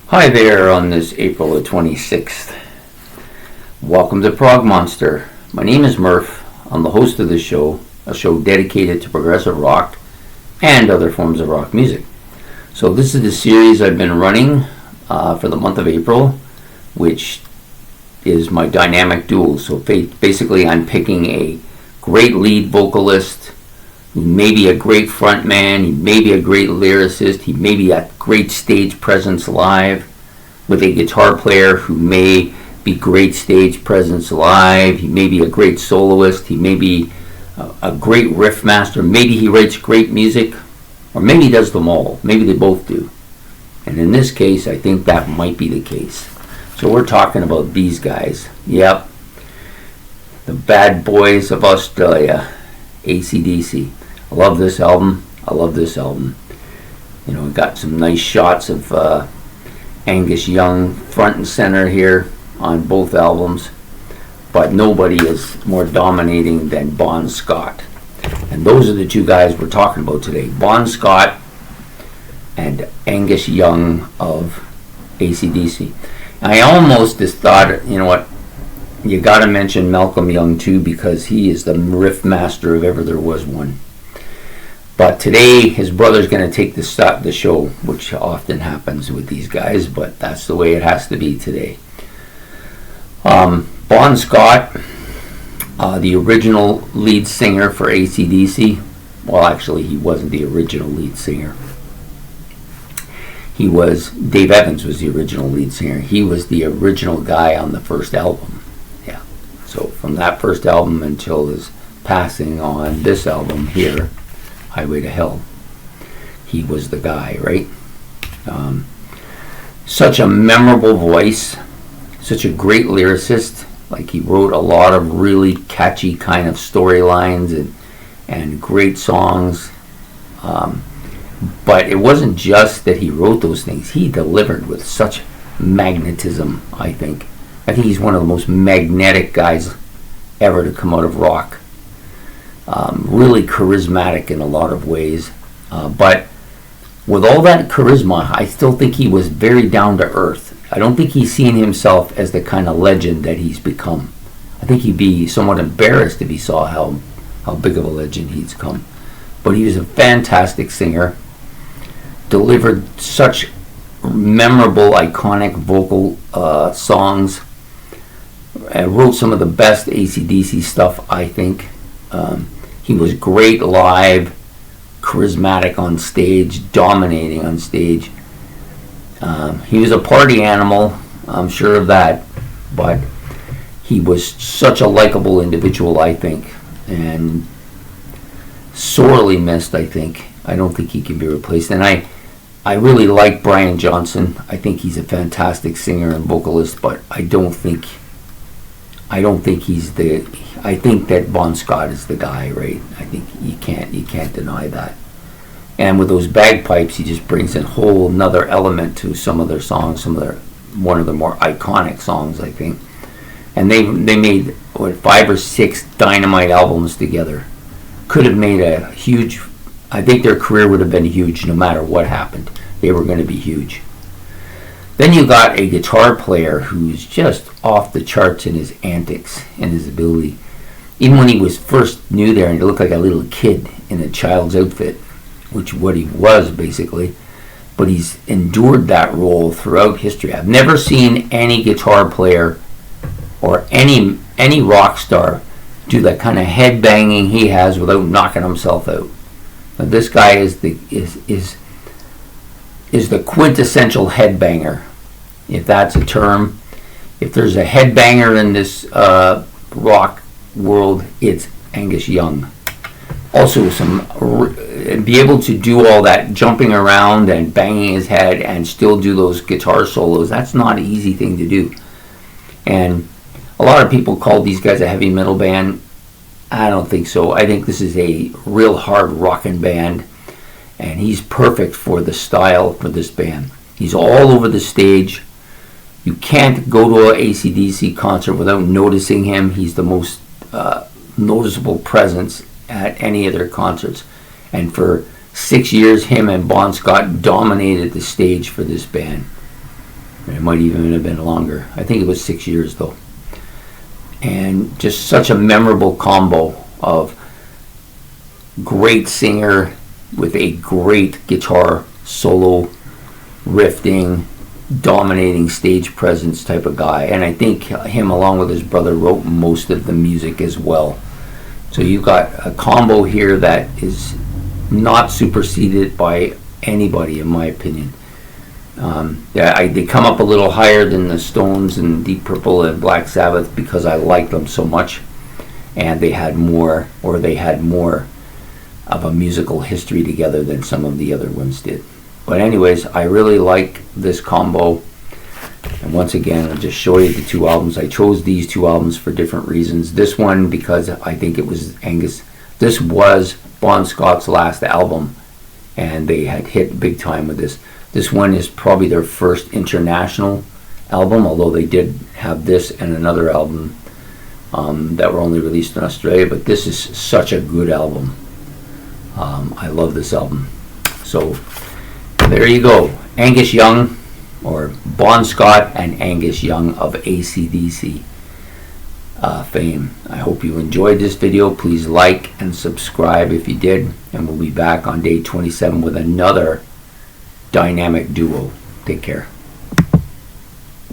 Hi there on this April the 26th. Welcome to Prog Monster. My name is Murph. I'm the host of this show, a show dedicated to progressive rock and other forms of rock music. So this is the series I've been running for the month of April, which is my dynamic duo. So basically I'm picking a great lead vocalist, he may be a great frontman, he may be a great lyricist, he may be a great stage presence live, with a guitar player who may be great stage presence live, he may be a great soloist, he may be a great riff master, maybe he writes great music, or maybe he does them all, maybe they both do. And in this case, I think that might be the case. So we're talking about these guys. Yep, the bad boys of Australia, AC/DC. I love this album. You know, we got some nice shots of Angus Young front and center here on both albums, but nobody is more dominating than Bon Scott. And those are the two guys we're talking about today, Bon Scott and Angus Young of AC/DC. I almost just thought, you know what, you got to mention Malcolm Young too, because he is the riff master if ever there was one. But today, his brother's going to take the show, which often happens with these guys, but that's the way it has to be today. Bon Scott, the original lead singer for AC/DC. Well, actually, he wasn't the original lead singer. Dave Evans was the original lead singer. He was the original guy on the first album. Yeah. So from that first album until his passing on this album here, Highway to Hell, he was the guy, right? Such a memorable voice, such a great lyricist. Like, he wrote a lot of really catchy kind of storylines and great songs. But it wasn't just that he wrote those things. He delivered with such magnetism, I think. I think he's one of the most magnetic guys ever to come out of rock. Really charismatic in a lot of ways, but with all that charisma, I still think he was very down to earth. I don't think he's seen himself as the kind of legend that he's become. I think he'd be somewhat embarrassed if he saw how big of a legend he's come. But he was a fantastic singer, delivered such memorable, iconic vocal songs, and wrote some of the best AC/DC stuff, I think. He was great live, charismatic on stage, dominating on stage. He was a party animal, I'm sure of that, but he was such a likable individual, I think, and sorely missed, I think. I don't think he can be replaced. And I really like Brian Johnson. I think he's a fantastic singer and vocalist, but I don't think he's the. I think that Bon Scott is the guy, right? I think you can't deny that. And with those bagpipes, he just brings in a whole another element to some of their songs, one of the more iconic songs, I think. And they made 5 or 6 dynamite albums together. Could have made a huge. I think their career would have been huge no matter what happened. They were going to be huge. Then you got a guitar player who's just off the charts in his antics and his ability. Even when he was first new there, and he looked like a little kid in a child's outfit, which what he was basically. But he's endured that role throughout history. I've never seen any guitar player or any rock star do that kind of head banging he has without knocking himself out. Now, this guy is the quintessential headbanger, if that's a term. If there's a headbanger in this rock world, it's Angus Young. Also, be able to do all that jumping around and banging his head and still do those guitar solos, that's not an easy thing to do. And a lot of people call these guys a heavy metal band. I don't think so. I think this is a real hard rockin' band, and he's perfect for the style for this band. He's all over the stage. You can't go to an AC/DC concert without noticing him. He's the most noticeable presence at any of their concerts. And for 6 years, him and Bon Scott dominated the stage for this band. might even have been longer. I think it was 6 years though. And just such a memorable combo of great singer with a great guitar solo, riffing, dominating stage presence type of guy. And I think him, along with his brother, wrote most of the music as well. So you've got a combo here that is not superseded by anybody, in my opinion. They come up a little higher than the Stones and Deep Purple and Black Sabbath because I like them so much, and they had more of a musical history together than some of the other ones did. But anyways, I really like this combo. And once again, I'll just show you the two albums. I chose these two albums for different reasons. This one because I think it was Angus. This was Bon Scott's last album, and they had hit big time with this. This one is probably their first international album, although they did have this and another album that were only released in Australia. But this is such a good album. I love this album. So there you go. Angus Young, or Bon Scott and Angus Young of AC/DC fame. I hope you enjoyed this video. Please like and subscribe if you did. And we'll be back on day 27 with another dynamic duo. Take care.